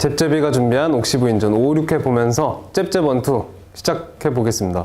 잽잽이가 준비한 옥시부인전 5, 6회 보면서 잽잽 원투 시작해 보겠습니다.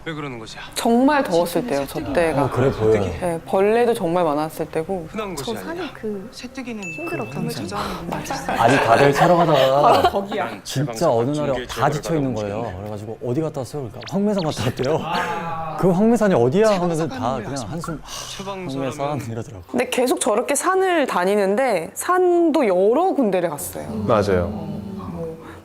왜 그러는 것이야? 정말 더웠을 때요, 저 때가. 그래 보여요. 네, 벌레도 정말 많았을 때고. 흔한 것이 아니야. 산이 그 새뜨기는 힘들었던 아니 다들 촬영하다가 바로 거기야. 진짜 어느 날에 다 지쳐 있는 거예요. 그래가지고 어디 갔다 왔어요? 그러니까 황매산 갔다 왔대요. 그 황매산이 어디야 하면서 다 그냥 한숨 황매산 이러더라고. 근데 계속 저렇게 산을 다니는데 산도 여러 군데를 갔어요. 맞아요.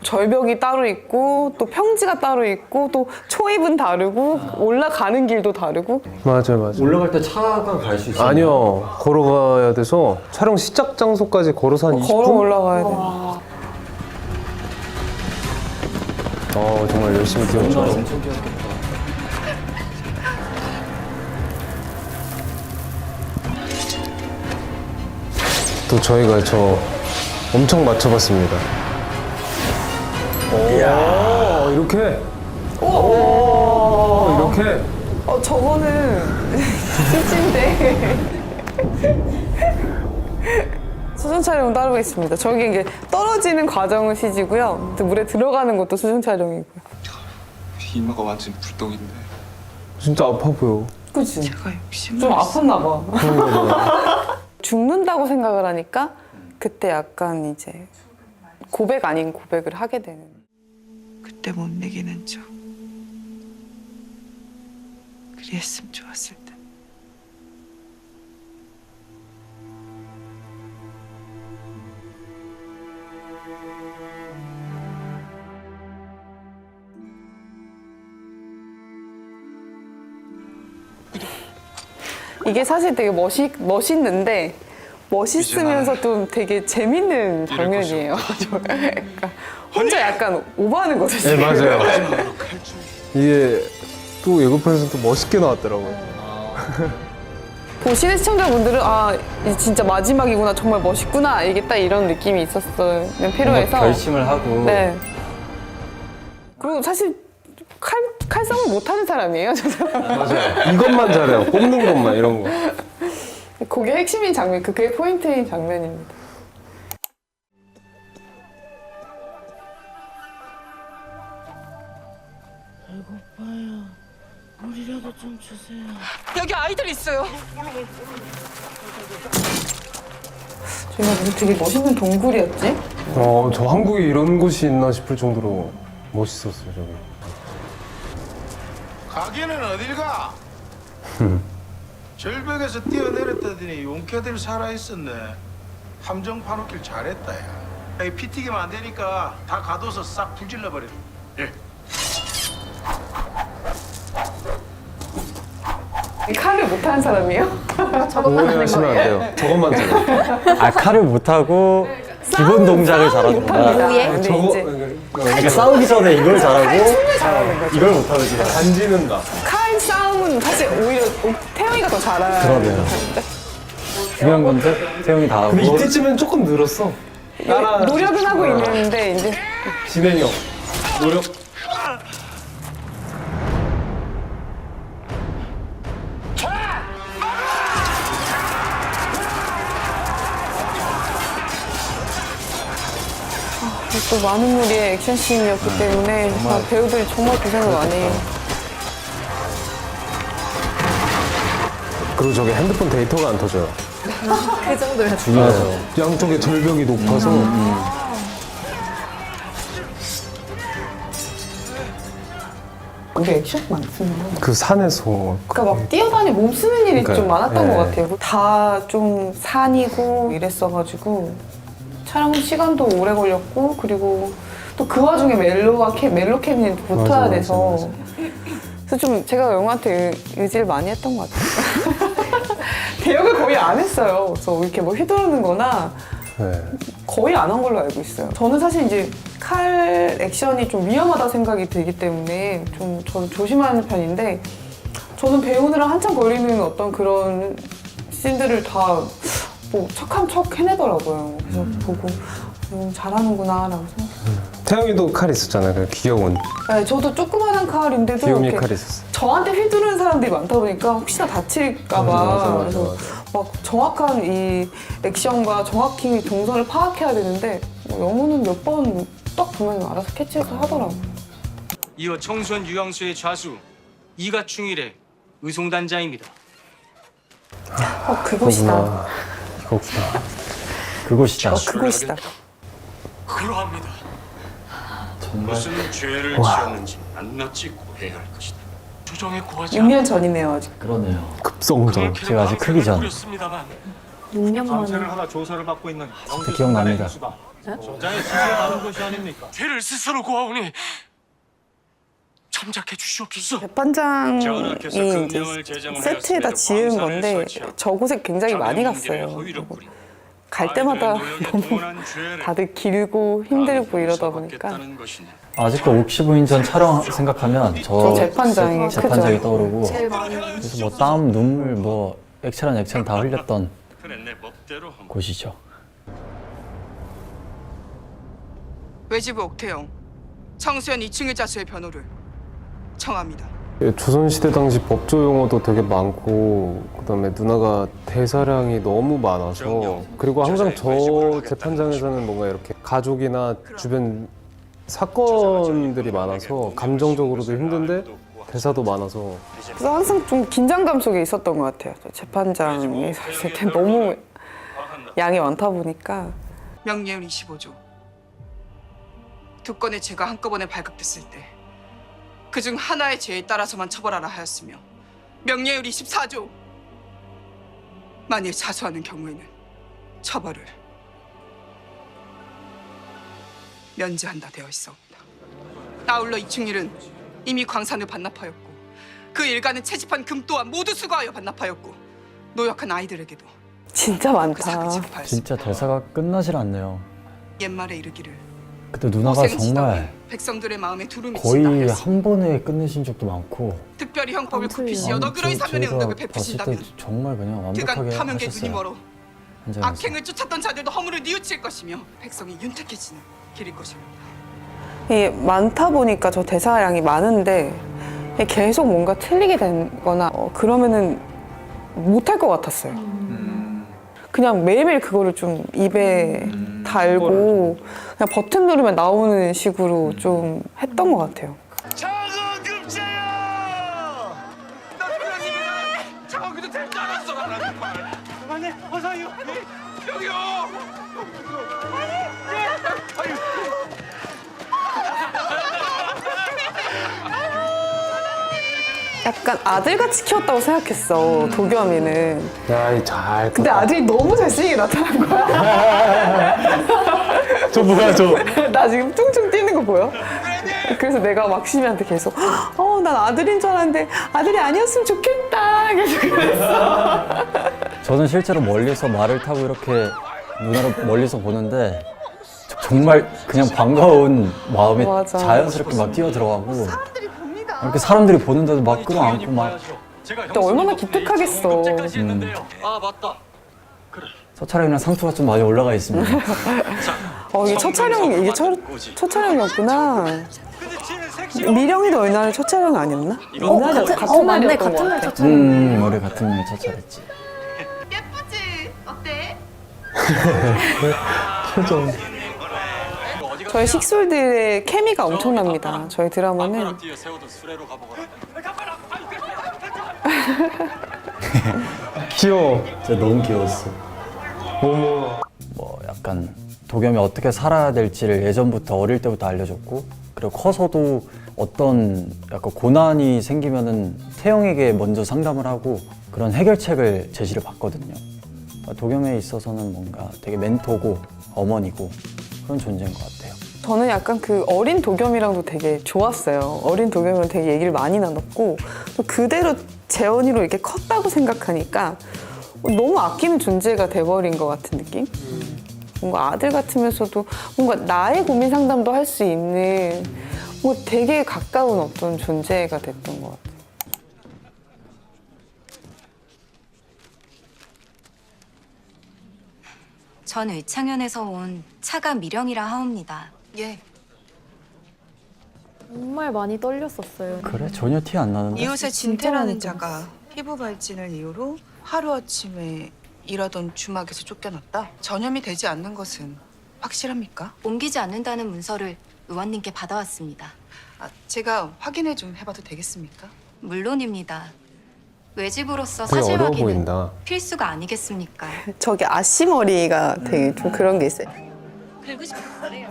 절벽이 따로 있고 또 평지가 따로 있고 또 초입은 다르고 올라가는 길도 다르고. 맞아요. 올라갈 때 차가 갈 수 있어요? 아니요. 걸어가야 돼서 촬영 시작 장소까지 걸어서 한 20분? 걸어 올라가야 돼. 정말 열심히 뛰었죠. 엄청 뛰었겠다. 또 저희가 엄청 맞춰봤습니다. 이렇게? 이렇게? 저거는 CG인데. 수중 촬영 따로 있습니다. 저기 이게 떨어지는 과정은 CG고요. 또 물에 들어가는 것도 수중 촬영이고요. 이마가 완전 불똥인데. 진짜 아파 보여. 그치? 제가 욕심을 좀 아팠나 봐. 죽는다고 생각을 하니까 그때 약간 이제 고백 아닌 고백을 하게 되는. 그때 못 내기는 척. 그랬으면 좋았을 때. 이게 사실 되게 멋있는데 멋있으면서 좀 되게 재밌는 장면이에요. 그러니까 혼자 약간 오버하는 거죠. 네, 지금. 맞아요. 이게 또 예고편에서 또 멋있게 나왔더라고요. 보시는 시청자분들은 이제 진짜 마지막이구나, 정말 멋있구나, 알겠다, 이런 느낌이 있었으면 필요해서. 결심을 하고. 네. 그리고 사실 칼싸움을 못하는 사람이에요, 저 사람. 맞아요. 이것만 잘해요. 뽑는 것만 이런 거. 그게 핵심인 장면, 그게 포인트인 장면입니다. 배고파요. 물이라도 좀 주세요. 여기 아이들 있어요. 저희가 무슨 되게 멋있는 동굴이었지? 저 한국에 이런 곳이 있나 싶을 정도로 멋있었어요, 저기. 가기는 어딜 가? 절벽에서 뛰어내렸다더니 용케들 살아있었네. 함정 파놓길 잘했다, 야. 이 피 튀기면 안 되니까 다 가둬서 싹 불질러버려. 예. 칼을 못하는 사람이에요? 오해하시면 안 돼요. 저것만 잘해요. 칼을 못하고 기본 동작을 잘하는구나. 근데 이제 그러니까 싸우기 전에 이걸 잘하고 춤을 잘하는 거죠. 이걸 못하는 거야. 간지는다. 칼 싸움은 사실 오히려 태영이가 더 잘하는. 그러네요. 중요한 건데 태영이 다 하고. 근데 이때쯤엔 조금 늘었어. 노력은 하고 있는데 이제 진행형. 노력. 또 많은 무리의 액션씬이었기 때문에 배우들이 정말 고생을 많이 해요. 그리고 저게 핸드폰 데이터가 안 터져요. 그 정도야. 중요하죠. 양쪽에 절벽이 높아서. 우리 액션 많습니다. 그 산에서. 그러니까 막 뛰어다니 몸 쓰는 일이 그러니까요. 좀 많았던 네. 것 같아요. 다 좀 산이고 이랬어가지고 촬영 시간도 오래 걸렸고, 그리고 또 그 와중에 멜로캠이 붙어야 맞아, 돼서. 맞아. 그래서 좀 제가 영화한테 의지를 많이 했던 것 같아요. 대역을 거의 안 했어요. 그래서 이렇게 뭐 휘두르는 거나 네. 거의 안 한 걸로 알고 있어요. 저는 사실 이제 칼 액션이 좀 위험하다 생각이 들기 때문에 좀 저는 조심하는 편인데, 저는 배우느라 한참 걸리는 어떤 그런 씬들을 다 뭐 척한 척 해내더라고요. 그래서 보고 잘하는구나 라고 생각했어요. 태영이도 칼 있었잖아요. 그 귀여운 네, 저도 조그마한 칼인데도 귀요미 이렇게 칼 있었어. 저한테 휘두르는 사람들이 많다 보니까 혹시나 다칠까봐 그래서 막 정확한 이 액션과 정확히 동선을 파악해야 되는데 영호는 몇 번 딱 보면 알아서 캐치해서 하더라고. 이어 청소년 유영수의 좌수 이가충일의 의송단장입니다. 그곳이다. 이거구나. 그곳이다. 그곳이다. 그러합니다. 정말 무슨 죄를 지었는지 낱낱이 고해야 할 것이다. 조정에 고하지 6년 전이네요 아직. 그러네요. 급성장. 제가 아직 크기 전. 꾸렸습니다만 6년 만에 감사를 하나 조사를 받고 있는 진짜 기억납니다. 정장에 지시가 나는 것이 아닙니까? 죄를 스스로 고하오니 참작해 주시옵소서. 재판장이 전하께서 이제 금령을 제정을 세트에다 하였음에도 지은 광산을 건데 설치하고 저곳에 굉장히 많이 자네 갔어요. 문제를 허위로 그리고 꾸리고 갈 때마다 아이들의 너무 노역에 동원한 죄를 다들 길고 힘들고 이러다 보니까 용서받겠다는 것이냐. 아직도 옥시부인 전 촬영 생각하면 저 재판장이 재판장이 크죠. 떠오르고 그래서 뭐 땀, 눈물, 뭐 액체란 액체는 다 흘렸던 그래 내 법대로 한번. 곳이죠. 외지부 옥태영, 청소년 이충일 자수의 변호를 청합니다. 조선시대 당시 법조 용어도 되게 많고 그다음에 누나가 대사량이 너무 많아서 그리고 항상 저 재판장에서는 뭔가 이렇게 가족이나 주변 사건들이 많아서 감정적으로도 힘든데 대사도 많아서 그래서 항상 좀 긴장감 속에 있었던 것 같아요. 저 재판장에 서 있을 때 너무 양이 많다 보니까 명예율 25조. 두 건의 죄가 한꺼번에 발각됐을 때 그중 하나의 죄에 따라서만 처벌하라 하였으며 명예율 24조. 만일 자수하는 경우에는 처벌을 면제한다 되어 있사옵니다. 아울러 이충일은 이미 광산을 반납하였고 그 일가는 채집한 금 또한 모두 수거하여 반납하였고 노역한 아이들에게도 진짜 그 많다. 사기 지급하였습니다. 진짜 대사가 끝나질 않네요. 옛말에 이르기를 그때 누나가 정말 백성들의 마음에 두름이 거의 친다 하였으니 한 번에 끝내신 적도 많고 특별히 형법을 아무튼 굽히시어 너그러이 사면의 제가 응답을 봤을 때 베푸신다면 정말 그냥 그간 완벽하게 탐욕의 눈이 하셨어요. 멀어 현장에서. 악행을 쫓았던 자들도 허물을 뉘우칠 것이며 백성이 윤택해지는 길일 것입니다. 이게 많다 보니까 저 대사량이 많은데 이게 계속 뭔가 틀리게 되거나 그러면은 못할 것 같았어요. 그냥 매일매일 그거를 좀 입에 달고 그냥 버튼 누르면 나오는 식으로 좀 했던 것 같아요. 장학금도 될 줄 알았어 나는 정말. 그만해, 어서요. 여기요. 약간 아들같이 키웠다고 생각했어, 도겸이는. 야이 잘. 근데 아들이 너무 잘생기게 나타난 거야. 저 뭐야 저. 나 지금 퉁퉁 뛰는 거 보여? 그래서 내가 막심이한테 계속 난 아들인 줄 알았는데 아들이 아니었으면 좋겠다 계속 그랬어. 저는 실제로 멀리서 말을 타고 이렇게 누나를 멀리서 보는데 정말 그냥 반가운 마음에 맞아. 자연스럽게 막 뛰어 들어가고 이렇게 사람들이 보는데도 막 끌어안고 막 근데 얼마나 기특하겠어. 아 맞다. 첫 촬영이랑 상투가 좀 많이 올라가 있습니다. 이게 첫 촬영 이게 첫 촬영이었구나. 미령이도 얼마나 첫 촬영 아니었나? 이날이 같은 맞네. 날이었던 것 같은 날 같아. 첫 촬영. 우리 같은 날에 첫 촬영했지. 예쁘지? 어때? 표정. 저희 식솔들의 케미가 엄청납니다. 저희 드라마는 뒤에 세워둔 수레로 가보거라. 귀여워. 진짜 너무 귀여웠어. 어머. 뭐 약간 도겸이 어떻게 살아야 될지를 예전부터 어릴 때부터 알려줬고 그리고 커서도 어떤 약간 고난이 생기면은 태영에게 먼저 상담을 하고 그런 해결책을 제시를 받거든요. 도겸에 있어서는 뭔가 되게 멘토고 어머니고 그런 존재인 것 같아요. 저는 약간 그 어린 도겸이랑도 되게 좋았어요. 어린 도겸이랑 되게 얘기를 많이 나눴고 또 그대로 재원이로 이렇게 컸다고 생각하니까 너무 아끼는 존재가 돼버린 것 같은 느낌? 뭔가 아들 같으면서도 뭔가 나의 고민 상담도 할 수 있는 뭐 되게 가까운 어떤 존재가 됐던 것 같아요. 전 의창현에서 온 차가 미령이라 하옵니다. 예. 정말 많이 떨렸었어요. 그래? 전혀 티 안 나는데? 이웃의 진짜 진태라는 많이 자가 피부 발진을 이유로 하루아침에 일하던 주막에서 쫓겨났다? 전염이 되지 않는 것은 확실합니까? 옮기지 않는다는 문서를 의원님께 받아왔습니다. 제가 확인을 좀 해봐도 되겠습니까? 물론입니다. 외집으로서 되게 사실 어려워 확인은 보인다. 필수가 아니겠습니까? 저기 아씨머리가 되게 좀 그런 게 있어요. 긁고 싶은 거래요.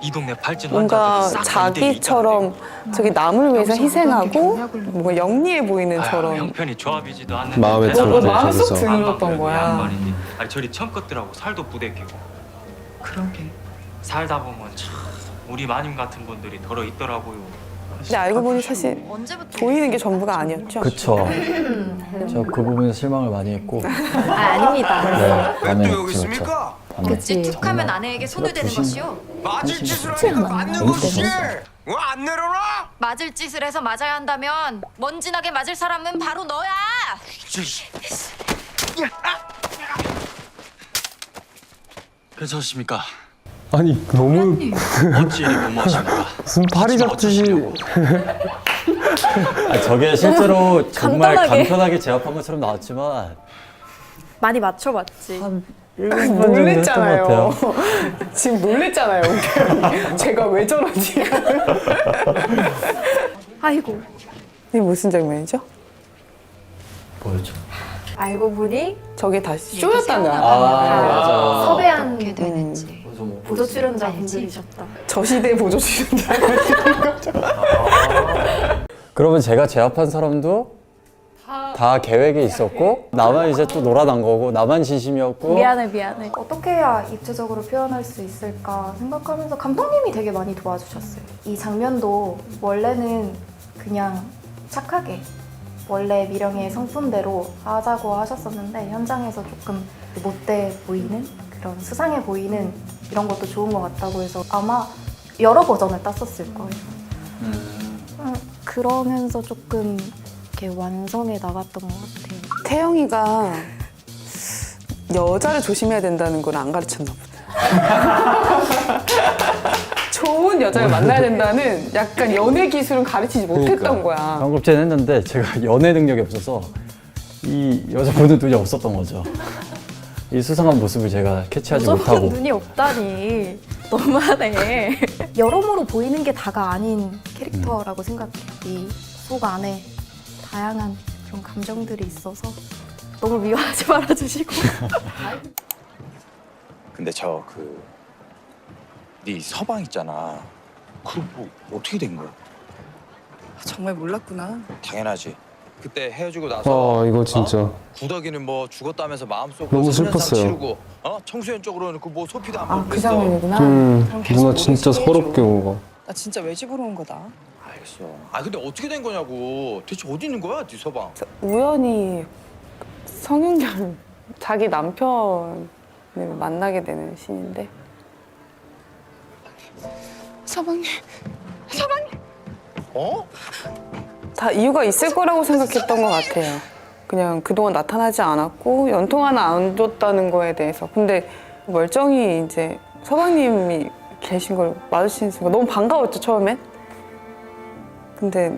이 동네 발진 뭔가 자기처럼 저기 남을 위해서 희생하고 뭔가 영리해 보이는 저런 형편이 좋아지지도 않는 마음에 들었대, 마음에 쏙 저기서. 들었던 거야. 아니 저리 처음것들하고 살도 부대끼고 그러게. 살다 보면 참 우리 마님 같은 분들이 덜어 있더라고요. 근데 알고 보니 사실 언제부터 보이는 게 전부가 아니었죠. 그쵸. 저 그 부분에서 실망을 많이 했고. 아닙니다. 네, 많이 했지, 그치 툭하면 아내에게 손을 대는 것이요. 맞을 짓을 하니까 맞는 것이지. 왜안 내려놔? 맞을 짓을 해서 맞아야 한다면 먼지나게 맞을 사람은 바로 너야. 괜찮으십니까? 아니 너무 어찌 이리 못마십니까? 무슨 파리 잡듯이 아, 저게 실제로 정말 간단하게. 간편하게 제압한 것처럼 나왔지만 많이 맞춰봤지. 한 1분 정도 했던 것 같아요. 지금 놀랬잖아요. 제가 왜 저러지? 아이고. 이게 무슨 장면이죠? 뭐였죠? 알고 보니 저게 다 쇼였다는 거야. 맞아. 섭외한 어떻게 되는지. 보조 출연자 분들이셨다. 저 시대 보조 출연자. 그러면 제가 제압한 사람도 다 계획이 있었고 나만 이제 또 놀아난 거고 나만 진심이었고 미안해. 어떻게 해야 입체적으로 표현할 수 있을까 생각하면서 감독님이 되게 많이 도와주셨어요. 이 장면도 원래는 그냥 착하게 원래 미령의 성품대로 하자고 하셨었는데 현장에서 조금 못돼 보이는 그런 수상해 보이는 이런 것도 좋은 것 같다고 해서 아마 여러 버전을 땄었을 거예요. 그러면서 조금 이렇게 완성해 나갔던 것 같아요. 태영이가 여자를 조심해야 된다는 걸 안 가르쳤나 보다. 좋은 여자를 만나야 된다는 약간 연애 기술은 가르치지 못했던 거야. 방금전 했는데 제가 연애 능력이 없어서 이 여자 보는 눈이 없었던 거죠. 이 수상한 모습을 제가 캐치하지 무조건 못하고 눈이 없다니 너무하네. 여러모로 보이는 게 다가 아닌 캐릭터라고 생각해요. 이 속 안에 다양한 그런 감정들이 있어서 너무 미워하지 말아주시고. 근데 네 서방 있잖아. 그 뭐 어떻게 된 거야? 정말 몰랐구나. 당연하지. 그때 헤어지고 나서 이거 진짜 구덕이는 뭐 죽었다면서 마음속으로 너무 3년상 슬펐어요. 치르고 청소년 쪽으로는 그 뭐 소피도 안 아, 먹고 그 있어. 장면이구나. 누나 진짜 서럽게 온 거. 나 진짜 외집으로 온 거다. 알겠어. 근데 어떻게 된 거냐고. 대체 어디 있는 거야, 네 서방? 우연히 성윤결 자기 남편을 만나게 되는 씬인데 서방님. 어? 다 이유가 있을 거라고 생각했던 것 같아요. 그냥 그동안 나타나지 않았고 연통 하나 안 줬다는 거에 대해서. 근데 멀쩡히 이제 서방님이 계신 걸 마주치는 순간 너무 반가웠죠, 처음엔. 근데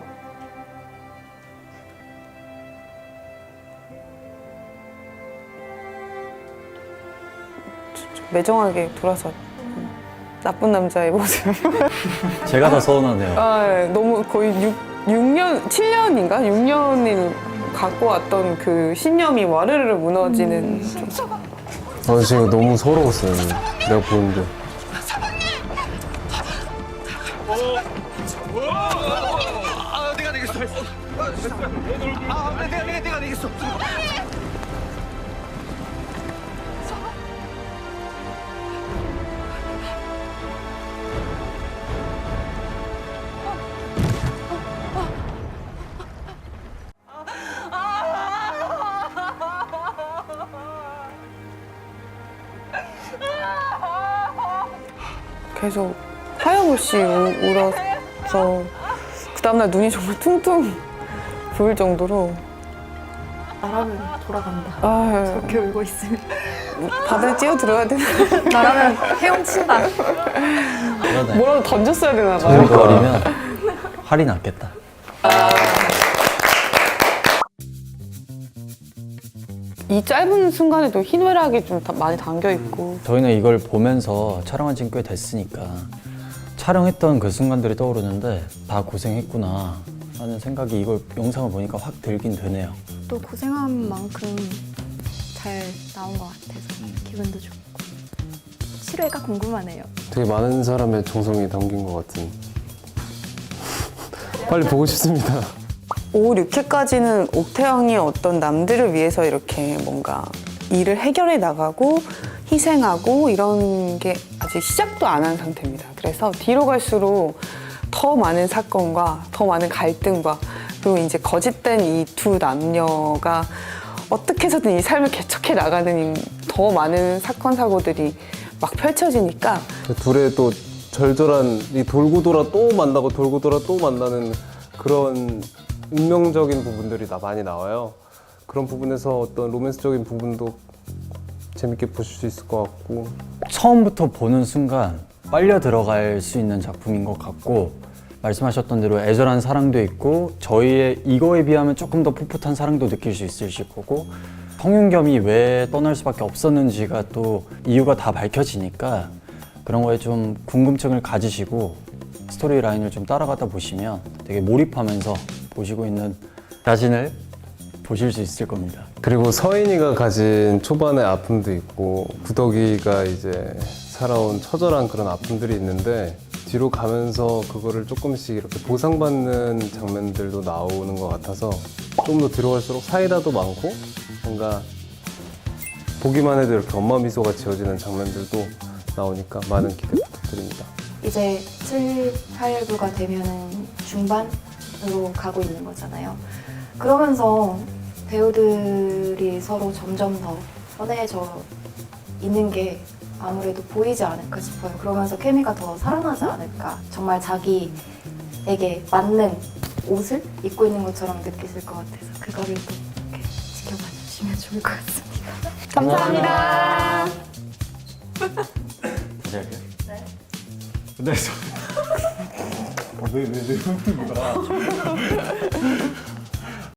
좀 매정하게 돌아서 나쁜 남자의 모습. 제가 더 서운하네요. 너무 거의 6년, 7년인가? 6년을 갖고 왔던 그 신념이 와르르 무너지는 좀. 지금 너무 서러웠어요. 내가 보는데. 내가 되겠어. 내가 되겠어. 계속 하염없이 울어서 그 다음날 눈이 정말 퉁퉁 부을 정도로 나라면 돌아간다. 아, 그렇게 울고 있으면 바다에 뛰어 들어야 되나? 나라면 헤엄친다. 그러네. 뭐라도 던졌어야 되나 봐요. 저거리면 할이 났겠다. 이 짧은 순간에도 희노애락이 좀 많이 담겨 있고. 저희는 이걸 보면서 촬영한 지는 꽤 됐으니까 촬영했던 그 순간들이 떠오르는데 다 고생했구나 하는 생각이 이걸 영상을 보니까 확 들긴 드네요. 또 고생한 만큼 잘 나온 것 같아서 기분도 좋고 7회가 궁금하네요. 되게 많은 사람의 정성이 담긴 것 같은. 빨리 보고 싶습니다. 5, 6회까지는 옥태영이 어떤 남들을 위해서 이렇게 뭔가 일을 해결해 나가고 희생하고 이런 게 아직 시작도 안 한 상태입니다. 그래서 뒤로 갈수록 더 많은 사건과 더 많은 갈등과 그리고 이제 거짓된 이 두 남녀가 어떻게 해서든 이 삶을 개척해 나가는 더 많은 사건 사고들이 막 펼쳐지니까 둘의 또 절절한 이 돌고 돌아 또 만나고 돌고 돌아 또 만나는 그런 운명적인 부분들이 많이 나와요. 그런 부분에서 어떤 로맨스적인 부분도 재밌게 보실 수 있을 것 같고. 처음부터 보는 순간 빨려 들어갈 수 있는 작품인 것 같고 말씀하셨던 대로 애절한 사랑도 있고 저희의 이거에 비하면 조금 더 풋풋한 사랑도 느낄 수 있으실 거고 성윤겸이 왜 떠날 수밖에 없었는지가 또 이유가 다 밝혀지니까 그런 거에 좀 궁금증을 가지시고 스토리 라인을 좀 따라가다 보시면 되게 몰입하면서 보시고 있는 자신을 보실 수 있을 겁니다. 그리고 서인이가 가진 초반의 아픔도 있고 구덕이가 이제 살아온 처절한 그런 아픔들이 있는데 뒤로 가면서 그거를 조금씩 이렇게 보상받는 장면들도 나오는 것 같아서 좀 더 뒤로 갈수록 사이다도 많고 뭔가 보기만 해도 이렇게 엄마 미소가 지어지는 장면들도 나오니까 많은 기대 부탁드립니다. 이제 7, 8부가 되면은 중반으로 가고 있는 거잖아요. 그러면서 배우들이 서로 점점 더 편해져 있는 게 아무래도 보이지 않을까 싶어요. 그러면서 케미가 더 살아나지 않을까. 정말 자기에게 맞는 옷을 입고 있는 것처럼 느끼실 것 같아서 그거를 또 이렇게 지켜봐 주시면 좋을 것 같습니다. 감사합니다. 다시 할게요. 네. 왜 웃는 거야?